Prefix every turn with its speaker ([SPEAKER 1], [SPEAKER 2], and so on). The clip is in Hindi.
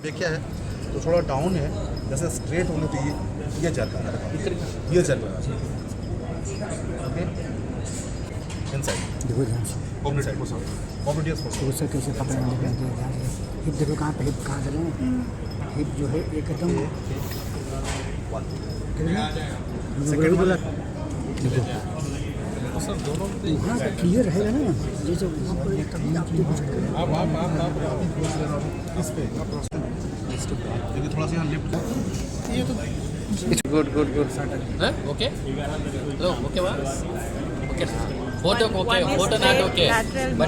[SPEAKER 1] देखिए है तो थोड़ा डाउन है, जैसे स्ट्रेट होने तो ये चल रहा है, ये चल रहा है। ओके इनसाइड
[SPEAKER 2] देखो ध्यान से
[SPEAKER 1] इनसाइड कॉम्प्लीट
[SPEAKER 2] तो उससे कैसे पकड़ना है। हिप देखो कहाँ पे, हिप कहाँ चले, हिप जो है एकदम
[SPEAKER 1] सेकंड वाला
[SPEAKER 2] देखो वहाँ पे क्लियर रहेगा ना, जैसे वहाँ पर कभी आप
[SPEAKER 1] इस पे देखिए थोड़ा सा यहाँ लिफ्ट, ये तो
[SPEAKER 3] Huh? Okay? Hello, okay, boss? Okay. Photo okay, photo not okay. But